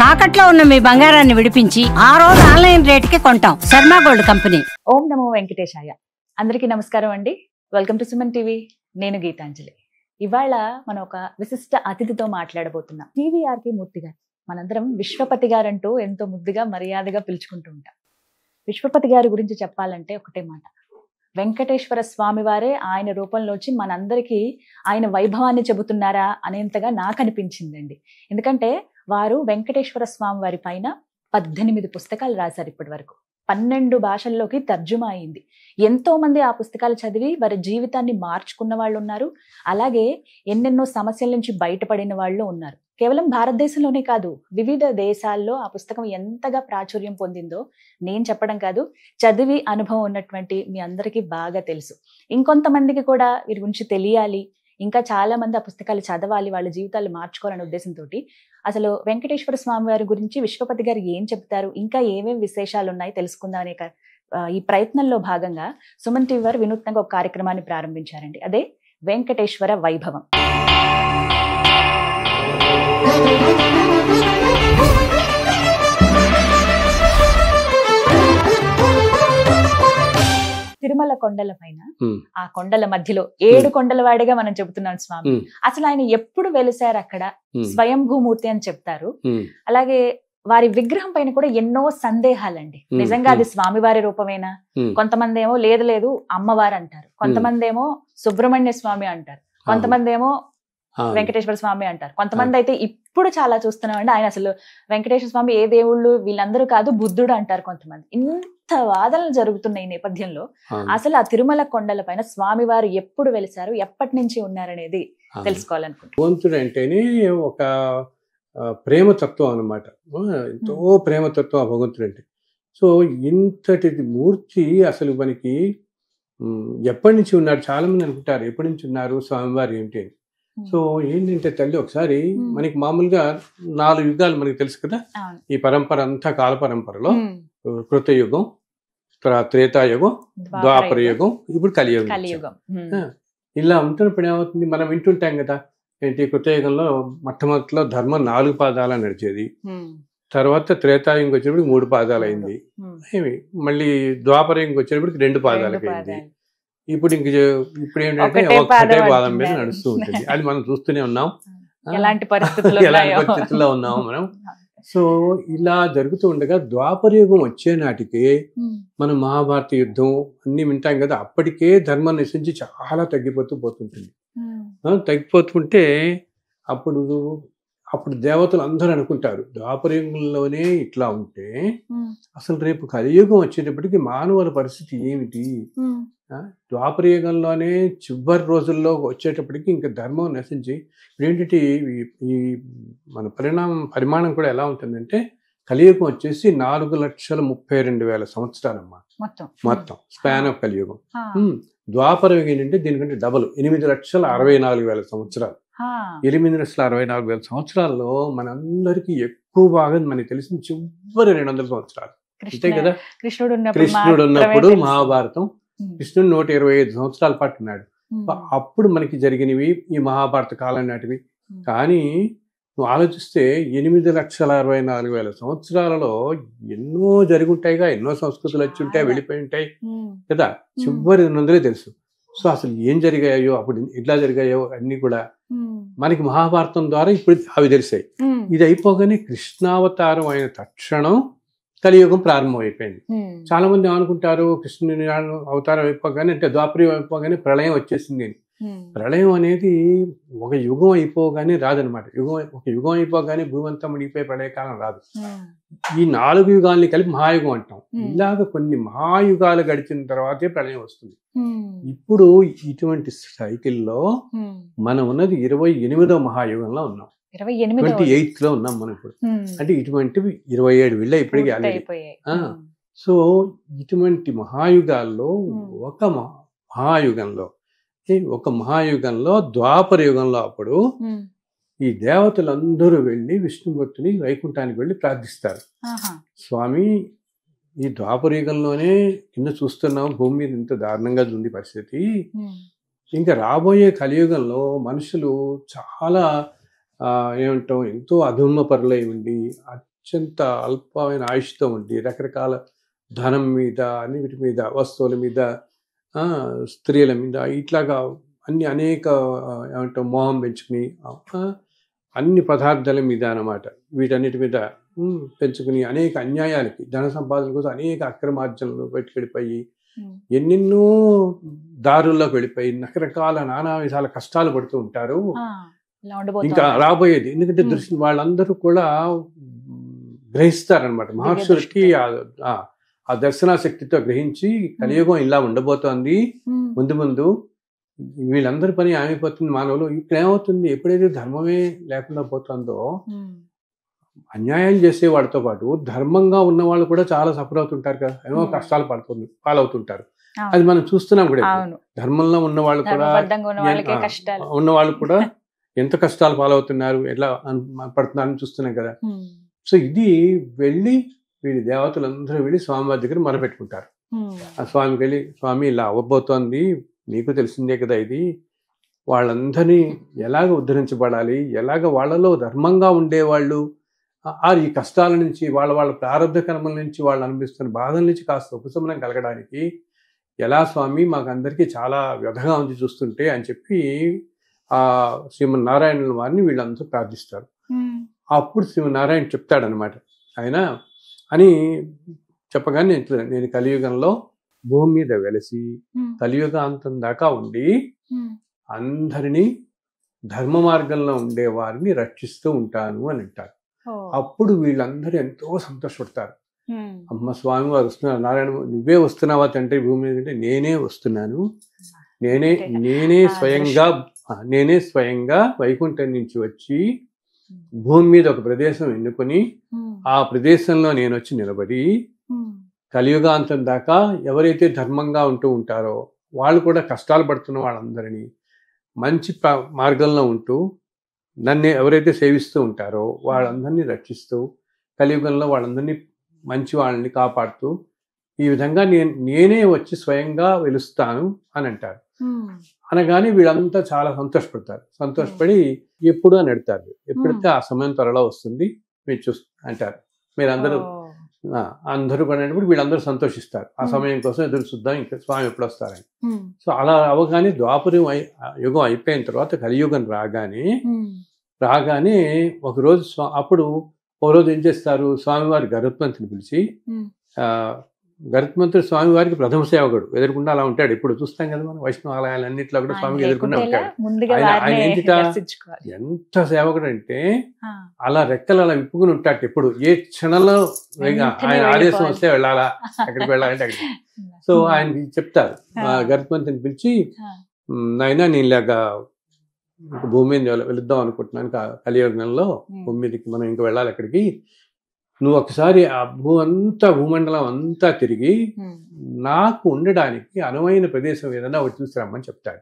తాకట్లో ఉన్న మీ బంగారాన్ని విడిపించి ఆ రోజు ఆన్లైన్ రేటుకి కొంటాం. Sharma gold company. ఓం నమో వెంకటేశాయ. అందరికీ నమస్కారం అండి. Welcome to Suman TV. నేను గీతాంజలి. ఇవాళ మనం ఒక విశిష్ట అతిథితో మాట్లాడబోతున్నాం. టీవీఆర్కే మూర్తి గారు. మనందరం విశ్వపతి గారు అంటూ ఎంతో ముద్దుగా మర్యాదగా పిలుచుకుంటూ ఉంటాం. విశ్వపతి గారి గురించి చెప్పాలంటే ఒకటే మాట, వెంకటేశ్వర స్వామి వారే ఆయన రూపంలోంచి మనందరికీ ఆయన వైభవాన్ని చెబుతున్నారా అనేంతగా నాకు అనిపించిందండి. ఎందుకంటే వారు వెంకటేశ్వర స్వామి వారి పైన 18 పుస్తకాలు రాశారు. ఇప్పటి వరకు 12 భాషల్లోకి తర్జుమా అయింది. ఎంతో మంది ఆ పుస్తకాలు చదివి వారి జీవితాన్ని మార్చుకున్న వాళ్ళు ఉన్నారు. అలాగే ఎన్నెన్నో సమస్యల నుంచి బయటపడిన వాళ్ళు ఉన్నారు. కేవలం భారతదేశంలోనే కాదు, వివిధ దేశాల్లో ఆ పుస్తకం ఎంతగా ప్రాచుర్యం పొందిందో నేను చెప్పడం కాదు, చదివి అనుభవం ఉన్నటువంటి మీ అందరికీ బాగా తెలుసు. ఇంకొంతమందికి కూడా వీరి గురించి తెలియాలి, ఇంకా చాలా మంది ఆ పుస్తకాలు చదవాలి, వాళ్ళ జీవితాలు మార్చుకోవాలనే ఉద్దేశంతో అసలు వెంకటేశ్వర స్వామి వారి గురించి విశ్వపతి గారు ఏం చెప్తారు, ఇంకా ఏమేమి విశేషాలు ఉన్నాయి తెలుసుకుందాం అనే ఈ ప్రయత్నంలో భాగంగా సుమన్ టీవీ వారు వినూత్నంగా ఒక కార్యక్రమాన్ని ప్రారంభించారండి. అదే వెంకటేశ్వర వైభవం. తిరుమల కొండల పైన, ఆ కొండల మధ్యలో 7 కొండల వాడిగా మనం చెబుతున్నాం స్వామి. అసలు ఆయన ఎప్పుడు వెలిసారు అక్కడ, స్వయంభూమూర్తి అని చెప్తారు. అలాగే వారి విగ్రహం పైన కూడా ఎన్నో సందేహాలండి. నిజంగా అది స్వామివారి రూపమేనా? కొంతమంది ఏమో లేదు లేదు అమ్మవారు అంటారు, కొంతమంది ఏమో సుబ్రహ్మణ్య స్వామి అంటారు, కొంతమంది ఏమో వెంకటేశ్వర స్వామి అంటారు, కొంతమంది అయితే ఇప్పుడు చాలా చూస్తున్నామండి ఆయన అసలు వెంకటేశ్వర స్వామి ఏ దేవుళ్ళు వీళ్ళందరూ కాదు బుద్ధుడు అంటారు కొంతమంది. ఇంత వాదనలు జరుగుతున్న ఈ నేపథ్యంలో అసలు ఆ తిరుమల కొండల పైన స్వామివారు ఎప్పుడు వెలిసారు, ఎప్పటి నుంచి ఉన్నారనేది తెలుసుకోవాలనుకుంటున్నాను. భగవంతుడు అంటేనే ఒక ప్రేమతత్వం అన్నమాట. ఎంతో ప్రేమతత్వం ఆ భగవంతుడు అంటే. సో ఇంతటి మూర్తి అసలు మనకి ఎప్పటి నుంచి ఉన్నారు? చాలా మంది అనుకుంటారు ఎప్పటి నుంచి ఉన్నారు స్వామివారు ఏమిటి అని. సో ఏంటంటే తల్లి, ఒకసారి మనకి మామూలుగా 4 యుగాలు మనకి తెలుసు కదా. ఈ పరంపర అంతా కాల పరంపరలో కృతయుగం, త్రేతాయుగం, ద్వాపర యుగం, ఇప్పుడు కలియుగం. ఇలా ఉంటున్నప్పుడు ఏమవుతుంది, మనం వింటుంటాం కదా. ఏంటి, కృతయుగంలో మొట్టమొదటిలో ధర్మం 4 పాదాలు నడిచేది. తర్వాత త్రేతాయుగం వచ్చేటప్పటికి 3 పాదాలు అయింది. మళ్ళీ ద్వాపరయుగం వచ్చేటప్పటికి 2 పాదాలకు అయింది. ఇప్పుడు ఏంటంటే ఒక్కటే పాదం మీద నడుస్తూ ఉంటుంది. అది మనం చూస్తూనే ఉన్నాం, ఎలాంటి పరిస్థితుల్లో ఉన్నాము మనం. సో ఇలా జరుగుతూ ఉండగా ద్వాపర యుగం వచ్చే నాటికి మనం మహాభారత యుద్ధం అన్ని వింటాం కదా. అప్పటికే ధర్మం నశించి చాలా తగ్గిపోతుంటుంది. తగ్గిపోతుంటే అప్పుడు దేవతలు అందరూ అనుకుంటారు, ద్వాపరయుగంలోనే ఇట్లా ఉంటే అసలు రేపు కలియుగం వచ్చేటప్పటికి మానవుల పరిస్థితి ఏమిటి? ద్వాపరయుగంలోనే చివరి రోజుల్లో వచ్చేటప్పటికి ఇంకా ధర్మం నశించి ఏంటంటే ఈ మన పరిమాణం కూడా ఎలా ఉంటుందంటే, కలియుగం వచ్చేసి 4,32,000 సంవత్సరాలమ్మా మొత్తం స్పాన్ ఆఫ్ కలియుగం. ద్వాపరయుగం ఏంటంటే దీనికంటే డబల్, 8,64,000 సంవత్సరాలు. 8,64,000 సంవత్సరాల్లో మనందరికీ ఎక్కువ భాగం మనకి తెలిసిన చివరి 200 సంవత్సరాలు అంతే కదా. కృష్ణుడు ఉన్నప్పుడు మహాభారతం, కృష్ణుడు 125 సంవత్సరాల పాటు ఉన్నాడు. అప్పుడు మనకి జరిగినవి ఈ మహాభారత కాలం నాటివి. కానీ నువ్వు ఆలోచిస్తే 8,64,000 సంవత్సరాలలో ఎన్నో జరిగి ఉంటాయిగా, ఎన్నో సంస్కృతులు వచ్చి ఉంటాయి, వెళ్ళిపోయి ఉంటాయి కదా. చివరి 200 తెలుసు. సో అసలు ఏం జరిగాయో, అప్పుడు ఎట్లా జరిగాయో అన్ని కూడా మనకి మహాభారతం ద్వారా ఇప్పుడు అవి తెలిసాయి. ఇది అయిపోగానే కృష్ణావతారం అయిన తక్షణం కలియుగం ప్రారంభం అయిపోయింది. చాలా మంది ఏమనుకుంటారు, కృష్ణుని అవతారం అయిపోగానే అంటే ద్వాపరయుగం అయిపోగానే ప్రళయం వచ్చేసింది అని. ప్రళయం అనేది ఒక యుగం అయిపోగానే రాదనమాట. ఒక యుగం అయిపోగానే భూమి అంతా మునిగిపోయే ప్రళయకాలం రాదు. ఈ 4 యుగాల్ని కలిపి మహాయుగం అంటాం. ఇలాగ కొన్ని మహాయుగాలు గడిచిన తర్వాతే ప్రళయం వస్తుంది. ఇప్పుడు ఇటువంటి సైకిల్లో మనం ఉన్నది 28వ మహాయుగంలో ఉన్నాం, 28th లో ఉన్నాం మనం ఇప్పుడు. అంటే ఇటువంటివి 27 వెళ్ళాయి ఇప్పటికీ ఆల్రెడీ. సో ఇటువంటి మహాయుగాల్లో ఒక మహాయుగంలో ద్వాపర యుగంలో అప్పుడు ఈ దేవతలందరూ వెళ్ళి విష్ణుమూర్తిని వైకుంఠానికి వెళ్ళి ప్రార్థిస్తారు. స్వామి, ఈ ద్వాపర యుగంలోనే కింద చూస్తున్నాం భూమి మీద ఇంత దారుణంగా ఉంది పరిస్థితి, ఇంకా రాబోయే కలియుగంలో మనుషులు చాలా ఏమంటాం ఎంతో అధుమ్మపరులై ఉండి అత్యంత అల్పమైన ఆయుష్తో ఉండి రకరకాల ధనం మీద అన్నిటి మీద వస్తువుల మీద స్త్రీల మీద ఇట్లాగా అనేక ఏమంటాం మోహం పెంచుకుని అన్ని పదార్థాల మీద అన్నమాట వీటన్నిటి మీద పెంచుకుని అనేక అన్యాయాలకి ధన సంపాదన కోసం అనేక అక్రమార్జనలు బయటకెళ్ళిపోయి ఎన్నెన్నో దారుల్లోకి వెళ్ళిపోయి రకరకాల నానా విధాల కష్టాలు పడుతూ ఉంటారు. ఇంకా రాబోయేది ఎందుకంటే దృష్టి వాళ్ళందరూ కూడా గ్రహిస్తారనమాట. మహర్షులకి ఆ దర్శనా శక్తితో గ్రహించి కలియుగం ఇలా ఉండబోతోంది, ముందు ముందు వీళ్ళందరి పని ఆగిపోతుంది మానవులు. ఇక్కడ ఏమవుతుంది, ఎప్పుడైతే ధర్మమే లేకుండా పోతుందో అన్యాయం చేసే వాళ్ళతో పాటు ధర్మంగా ఉన్న వాళ్ళు కూడా చాలా సఫర్ అవుతుంటారు కదా, ఏమో కష్టాలు పాలవుతుంటారు. అది మనం చూస్తున్నాం కూడా. ధర్మంలో ఉన్న వాళ్ళు కూడా ఎంత కష్టాలు పాలవుతున్నారు, ఎట్లా పడుతున్నారని చూస్తున్నాం కదా. సో ఇది వెళ్ళి వీడి దేవతలందరూ వెళ్ళి స్వామివారి దగ్గర మొరపెట్టుకుంటారు. ఆ స్వామికి వెళ్ళి, స్వామి ఇలా అవ్వబోతోంది, నీకు తెలిసిందే కదా ఇది, వాళ్ళందరినీ ఎలాగ ఉద్ధరించబడాలి, ఎలాగ వాళ్ళలో ధర్మంగా ఉండేవాళ్ళు ఈ కష్టాల నుంచి వాళ్ళ ప్రారంభ కర్మల నుంచి వాళ్ళు అనిపిస్తున్న బాధల నుంచి కాస్త ఉపశమనం కలగడానికి ఎలా స్వామి, మాకు అందరికీ చాలా వ్యధగా ఉంది చూస్తుంటే అని చెప్పి ఆ శ్రీమన్నారాయణ వారిని వీళ్ళందరూ ప్రార్థిస్తారు. అప్పుడు శ్రీమన్నారాయణ చెప్తాడనమాట, ఆయన అని చెప్పగానే నేను కలియుగంలో భూమి మీద వెలసి కలియుగాంతం దాకా ఉండి అందరినీ ధర్మ మార్గంలో ఉండే వారిని రక్షిస్తూ ఉంటాను అని అంటారు. అప్పుడు వీళ్ళందరూ ఎంతో సంతోషపడతారు. అమ్మ స్వామి వారు వస్తున్నారు, నారాయణ నువ్వే వస్తున్నావా తండ్రి భూమి మీద అంటే, నేనే వస్తున్నాను, నేనే స్వయంగా వైకుంఠం నుంచి వచ్చి భూమి మీద ఒక ప్రదేశం ఎన్నుకొని ఆ ప్రదేశంలో నేను వచ్చి నిలబడి కలియుగాంతం దాకా ఎవరైతే ధర్మంగా ఉంటూ ఉంటారో వాళ్ళు కూడా కష్టాలు పడుతున్న వాళ్ళందరినీ మంచి మార్గంలో ఉంటూ నన్ను ఎవరైతే సేవిస్తూ ఉంటారో వాళ్ళందరినీ రక్షిస్తూ కలియుగంలో వాళ్ళందరినీ మంచి వాళ్ళని కాపాడుతూ ఈ విధంగా నేనే వచ్చి స్వయంగా వెలుస్తాను అని అంటారు. అనగానే వీళ్ళంతా చాలా సంతోషపడి ఎప్పుడు అని అడుగుతారు. ఎప్పుడైతే ఆ సమయం త్వరలో వస్తుంది మీరు అంటారు. అందరూ పడినప్పుడు వీళ్ళందరూ సంతోషిస్తారు. ఆ సమయం కోసం ఎదురు చూద్దాం, ఇంకా స్వామి ఎప్పుడు వస్తారని. సో అలా అవగానే ద్వాపరం యుగం అయిపోయిన తర్వాత కలియుగం రాగానే ఒకరోజు అప్పుడు ఒక రోజు ఏం చేస్తారు, స్వామివారి గరుత్మంతుని పిలిచి, గరుత్మంతుడు స్వామివారికి ప్రథమ సేవకుడు, ఎదుర్కొండా అలా ఉంటాడు. ఇప్పుడు చూస్తాం కదా మనం వైష్ణవ ఆలయాలన్నింటిలో కూడా స్వామికి ఎదుర్కొండా ఉంటాడు. ఆయన ఎంత సేవకుడు అంటే అలా రెక్కలు అలా విప్పుకుని ఉంటాడు. ఎప్పుడు ఏ క్షణంలో ఆయన ఆదేశం వస్తే వెళ్ళాలా, ఎక్కడికి వెళ్ళాలంటే అక్కడికి. సో ఆయనకి చెప్తారు, గరుత్మంతుని పిలిచి, నాయనా నేను ఇలాగా భూమి మీద వెళుద్దాం అనుకుంటున్నాను, కలియుగంలో భూమి మీదకి మనం ఇంకా వెళ్ళాలి అక్కడికి, నువ్వు ఒకసారి ఆ భూమండలం అంతా తిరిగి నాకు ఉండడానికి అనువైన ప్రదేశం ఏదైనా ఒకటి చూసిరమ్మని చెప్తాడు.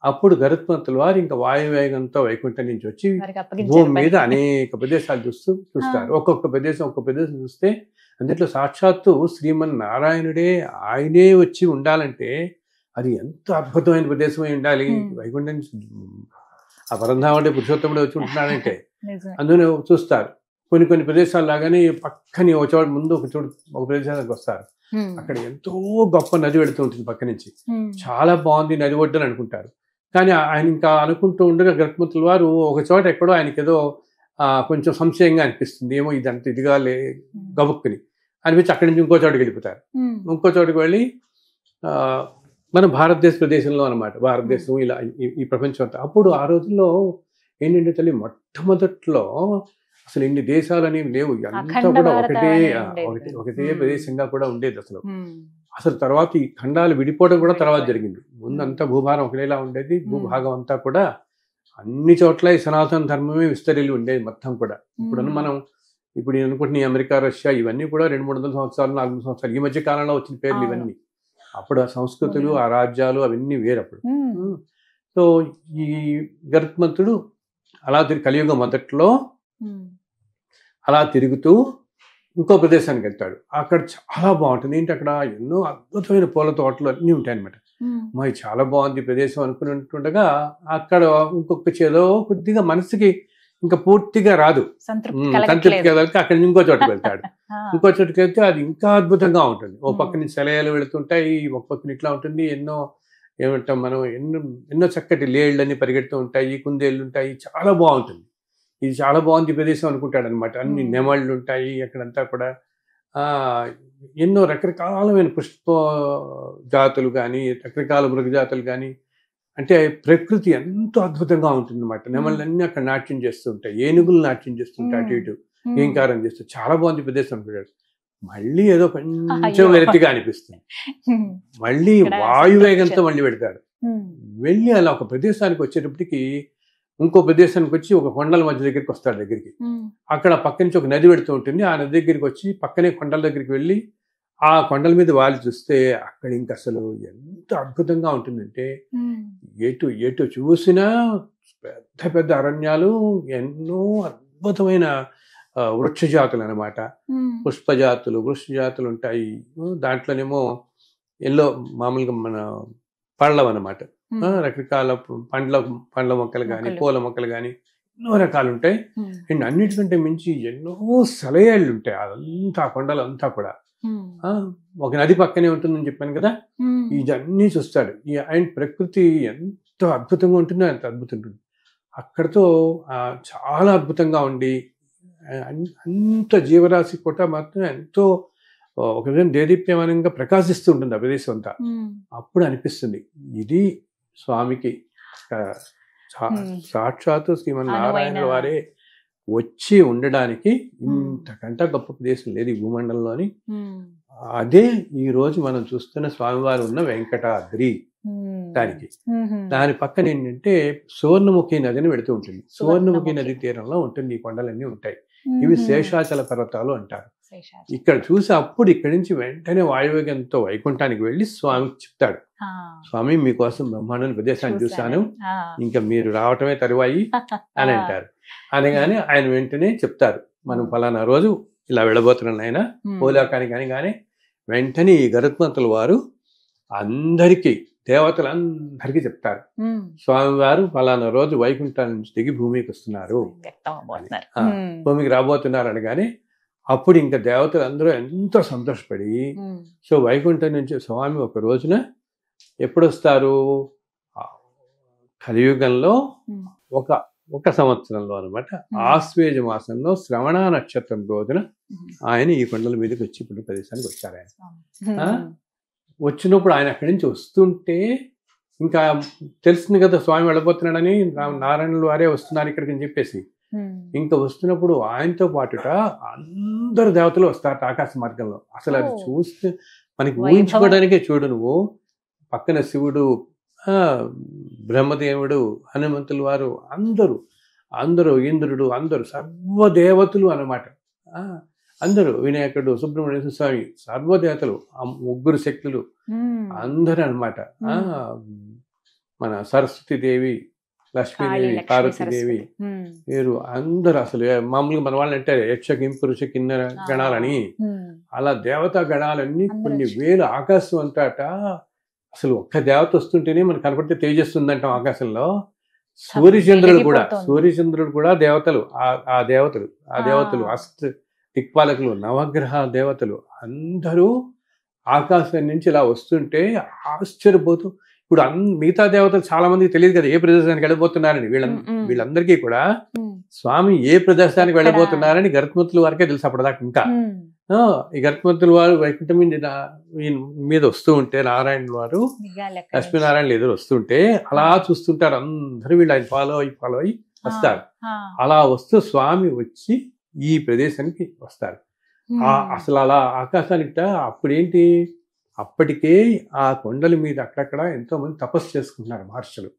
అప్పుడు గరుత్మంతుల వారు ఇంకా వాయువేగంతో వైకుంఠం నుంచి వచ్చి భూమి మీద అనేక ప్రదేశాలు చూస్తారు. ఒక్కొక్క ప్రదేశం చూస్తే అందులో సాక్షాత్తు శ్రీమన్నారాయణుడే ఆయనే వచ్చి ఉండాలంటే అది ఎంత అద్భుతమైన ప్రదేశం అయి ఉండాలి. వైకుంఠం ఆ పరంధాముడే పురుషోత్తముడే వచ్చి ఉంటున్నాడంటే అందులో చూస్తారు. కొన్ని ప్రదేశాలు లాగానే పక్కని ఒక చోట ముందు ఒక ప్రదేశానికి వస్తారు. అక్కడ ఎంతో గొప్ప నది వెళుతూ ఉంటుంది పక్క నుంచి, చాలా బాగుంది నది ఒడ్డని అనుకుంటారు. కానీ ఆయన ఇంకా అనుకుంటూ ఉండగా గరుత్మంతుల వారు ఒక చోట ఎక్కడో ఆయనకి ఏదో కొంచెం సంశయంగా అనిపిస్తుంది, ఏమో ఇదంత ఇదిగా గబుక్కుని అనిపించి అక్కడి నుంచి ఇంకో చోటుకి వెళ్ళిపోతారు. ఇంకో చోటుకి వెళ్ళి మన భారతదేశ ప్రదేశంలో అనమాట, భారతదేశం ఇలా ఈ ప్రపంచం అంతా. అప్పుడు ఆ రోజుల్లో ఏంటంటే తల్లి మొట్టమొదట్లో అసలు ఇన్ని దేశాలు అనేవి లేవు, అంతా కూడా ఒకటే ప్రదేశంగా కూడా ఉండేది. అసలు తర్వాత ఈ ఖండాలు విడిపోవడం కూడా తర్వాత జరిగింది. ముందంతా భూభారం ఒకటేలా ఉండేది, భూభాగం అంతా కూడా అన్ని చోట్ల ఈ సనాతన ధర్మమే విస్తరిల్లి ఉండేది మొత్తం కూడా. ఇప్పుడు నేను అనుకుంటున్న అమెరికా, రష్యా ఇవన్నీ కూడా 200-300 సంవత్సరాలు 400 సంవత్సరాలు ఈ మధ్య కాలంలో వచ్చిన పేర్లు ఇవన్నీ. అప్పుడు ఆ సంస్కృతులు ఆ రాజ్యాలు అవన్నీ వేరప్పుడు. సో ఈ గరుత్మంతుడు అలా కలియుగం మొదట్లో అలా తిరుగుతూ ఇంకో ప్రదేశానికి వెళ్తాడు. అక్కడ చాలా బాగుంటుంది. ఏంటి అక్కడ ఎన్నో అద్భుతమైన పూల తోటలు అన్నీ ఉంటాయి అనమాట. ఇది చాలా బాగుంది ప్రదేశం అనుకుంటుండగా అక్కడ ఇంకొక చేదో కొద్దిగా మనసుకి ఇంకా పూర్తిగా రాదు, సంతృప్తి కలగక అక్కడి నుంచి ఇంకో చోటుకు వెళ్తాడు. ఇంకో చోటుకి వెళ్తే అది ఇంకా అద్భుతంగా ఉంటుంది. ఒక పక్క నుంచి సెలయాలు వెళుతుంటాయి, ఒక పక్కన ఇట్లా ఉంటుంది, ఎన్నో ఏమంటాం మనం ఎన్నో చక్కటి లేళ్ళని పరిగెడుతూ ఉంటాయి, కుందేళ్ళు ఉంటాయి, చాలా బాగుంటుంది. ఇది చాలా బాగుంది ప్రదేశం అనుకుంటాడు అనమాట. అన్ని నెమళ్ళు ఉంటాయి అక్కడంతా కూడా. ఎన్నో రకరకాలమైన పుష్ప జాతులు కానీ రకరకాల మృగజాతులు కానీ, అంటే ప్రకృతి ఎంతో అద్భుతంగా ఉంటుంది అనమాట. నెమళ్ళన్నీ అక్కడ నాట్యం చేస్తూ ఉంటాయి, ఏనుగులు నాట్యం చేస్తుంటాయి, అటు ఇటు ఏంకారం చేస్తూ చాలా బాగుంది ప్రదేశం అనుకుంటాడు. మళ్ళీ ఏదో కొంచెం వెరతిగా అనిపిస్తుంది, మళ్ళీ వాయువేగంతో మళ్ళీ పెడతాడు. వెళ్ళి అలా ఒక ప్రదేశానికి వచ్చేటప్పటికి ఇంకో ప్రదేశానికి వచ్చి ఒక కొండల మధ్య దగ్గరికి వస్తాడు. దగ్గరికి అక్కడ పక్క నుంచి ఒక నది పెడుతూ ఉంటుంది. ఆ నది దగ్గరికి వచ్చి పక్కనే కొండల దగ్గరికి వెళ్ళి ఆ కొండల మీద వాలి చూస్తే అక్కడ ఇంకా అసలు ఎంత అద్భుతంగా ఉంటుందంటే ఎటు ఎటు చూసినా పెద్ద పెద్ద అరణ్యాలు, ఎన్నో అద్భుతమైన వృక్ష జాతులు అనమాట. పుష్పజాతులు, వృక్ష జాతులు ఉంటాయి. దాంట్లోనేమో ఎల్లో మామూలుగా మన పళ్ళం అనమాట, రకరకాల పండ్ల మొక్కలు కానీ పూల మొక్కలు కానీ ఎన్నో రకాలు ఉంటాయి. అండ్ అన్నిటికంటే మించి ఎన్నో సెలయేళ్ళు ఉంటాయి. అదంతా కొండలు అంతా కూడా ఒక నది పక్కనే ఉంటుందని చెప్పాను కదా. ఇదన్నీ చూస్తాడు. అండ్ ప్రకృతి ఎంత అద్భుతంగా ఉంటుందో అంత అద్భుతం ఉంటుంది. అక్కడతో చాలా అద్భుతంగా ఉండి అంత జీవరాశి కూడా మాత్రం ఎంతో ఒక విధంగా దేదీప్యమానంగా ప్రకాశిస్తూ ఉంటుంది ఆ ప్రదేశం అంతా. అప్పుడు అనిపిస్తుంది ఇది స్వామికి సాక్షాత్తు శ్రీమన్నారాయణ వారే వచ్చి ఉండడానికి ఇంతకంటే గొప్ప ప్రదేశం లేదు ఈ భూమండలంలోని. అదే ఈ రోజు మనం చూస్తున్న స్వామివారు ఉన్న వెంకటాద్రి. దాని పక్కన ఏంటంటే సువర్ణముఖి నదిని వెళుతూ ఉంటుంది. సువర్ణముఖి నది తీరంలో ఉంటుంది, ఈ కొండలన్నీ ఉంటాయి. ఇవి శేషాచల పర్వతాలు అంటారు. ఇక్కడ చూసి అప్పుడు ఇక్కడి నుంచి వెంటనే వాయువేగంతో వైకుంఠానికి వెళ్ళి స్వామికి చెప్తాడు, స్వామి మీకోసం బ్రహ్మాండమైన ప్రదేశాన్ని చూశాను, ఇంకా మీరు రావటమే తరువాయి అని అంటారు. అనగానే ఆయన వెంటనే చెప్తారు, మనం ఫలానా రోజు ఇలా వెళ్ళబోతున్నాం ఆయన భూలోకానికి అని. కానీ వెంటనే ఈ గరుత్మంతుల వారు అందరికీ దేవతలందరికీ చెప్తారు, స్వామివారు ఫలానా రోజు వైకుంఠం నుంచి దిగి భూమికి వస్తున్నారు, భూమికి రాబోతున్నారు అనగానే అప్పుడు ఇంకా దేవతలు అందరూ ఎంతో సంతోషపడి, సో వైకుంఠం నుంచి స్వామి ఒక రోజున ఎప్పుడు వస్తారు, కలియుగంలో ఒక సంవత్సరంలో అనమాట, ఆశ్వేజ మాసంలో శ్రవణ నక్షత్రం రోజున ఆయన ఈ కొండల మీదకి వచ్చి ఇప్పుడు ప్రదేశానికి వచ్చారు. ఆయన వచ్చినప్పుడు ఆయన అక్కడి నుంచి వస్తుంటే ఇంకా తెలిసింది కదా స్వామి వెళ్ళబోతున్నాడని, నారాయణుల వారే వస్తున్నారు ఇక్కడికి అని చెప్పేసి. ఇంకా వస్తున్నప్పుడు ఆయనతో పాటుట అందరు దేవతలు వస్తారు ఆకాశ మార్గంలో. అసలు అది చూస్తే మనకి ఊహించుకోవడానికే, చూడు నువ్వు పక్కన శివుడు, బ్రహ్మదేవుడు, హనుమంతుల వారు, అందరూ ఇంద్రుడు, అందరూ సర్వదేవతలు అన్నమాట. అందరూ వినాయకుడు, సుబ్రహ్మణ్య స్వామి, సర్వదేవతలు, ముగ్గురు శక్తులు అందరూ అనమాట. మన సరస్వతీదేవి, లక్ష్మీదేవి, పార్వతీదేవి, వీరు అందరూ అసలు మామూలుగా మన వాళ్ళు అంటారు యక్ష పురుష కిన్నెర గణాలని, అలా దేవతా గణాలన్నీ కొన్ని వేలు ఆకాశం అంతాట. అసలు ఒక్క దేవత వస్తుంటేనే మనకు కనపడితే తేజస్తుందంటాం ఆకాశంలో. సూర్యచంద్రుడు కూడా దేవతలు, ఆ దేవతలు అష్ట దిక్పాలకులు, నవగ్రహ దేవతలు అందరూ ఆకాశం నుంచి ఇలా వస్తుంటే ఆశ్చర్యపోతూ, ఇప్పుడు మిగతా దేవతలు చాలా మందికి తెలియదు కదా ఏ ప్రదేశానికి వెళ్ళబోతున్నారని. వీళ్ళందరికీ కూడా స్వామి ఏ ప్రదేశానికి వెళ్ళబోతున్నారని గరుత్మంతుల వారికే తెలుసు అప్పటిదాకా. ఇంకా ఈ గరుత్మంతుల వారు వైకుంఠం మీద వస్తూ ఉంటే, నారాయణ వారు లక్ష్మీనారాయణలు ఎదురు వస్తుంటే అలా చూస్తుంటారు అందరూ. వీళ్ళు ఆయన ఫాలో అయ్యి వస్తారు. అలా వస్తూ స్వామి వచ్చి ఈ ప్రదేశానికి వస్తారు. అసలు అలా ఆకాశానికి అప్పుడేంటి, అప్పటికే ఆ కొండల మీద అక్కడక్కడ ఎంతో మంది తపస్సు చేసుకుంటున్నారు మహర్షులు.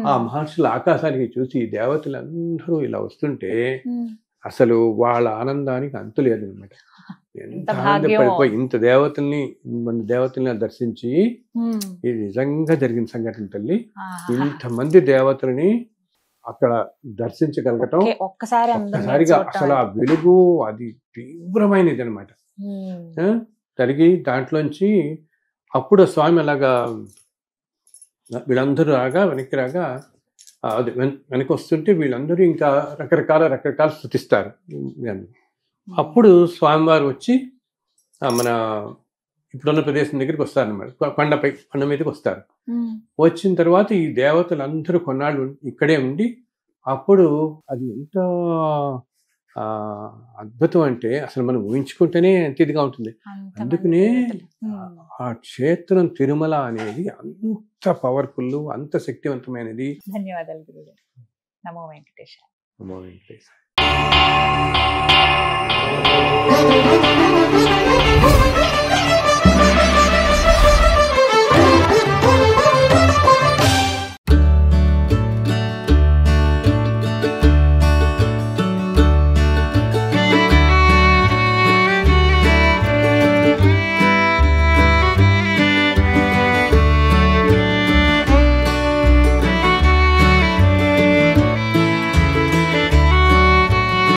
ఆ మహర్షులు ఆకాశానికి చూసి దేవతలందరూ ఇలా వస్తుంటే అసలు వాళ్ళ ఆనందానికి అంతు లేదనమాట. ఎంత ఆనందపడిపోయి మన దేవతల్ని దర్శించి, ఇది నిజంగా జరిగిన సంఘటన తల్లి, ఇంతమంది దేవతలని అక్కడ దర్శించగలగటం ఒక్కసారిగా అసలు ఆ వెలుగు అది తీవ్రమైనది అనమాట. జరిగి దాంట్లోంచి అప్పుడు స్వామి అలాగా వీళ్ళందరూ రాగా వెనక్కి రాగా అది వెనక్కి వస్తుంటే వీళ్ళందరూ ఇంకా రకరకాల స్తుతిస్తారు. అప్పుడు స్వామివారు వచ్చి మన ఇప్పుడున్న ప్రదేశం దగ్గరికి వస్తారన్నమాట. కొండ మీదకి వస్తారు. వచ్చిన తర్వాత ఈ దేవతలందరూ కొన్నాళ్ళు ఇక్కడే ఉండి అప్పుడు అది ఎంత అద్భుతం అంటే అసలు మనం ఊహించుకుంటేనే ఎంత ఇదిగా ఉంటుంది. అందుకనే ఆ క్షేత్రం తిరుమల అనేది అంత పవర్ఫుల్, అంత శక్తివంతమైనది. ధన్యవాదాలు గురుగారు. నమో వెంకటేశాయ. నమో వెంకటేశాయ.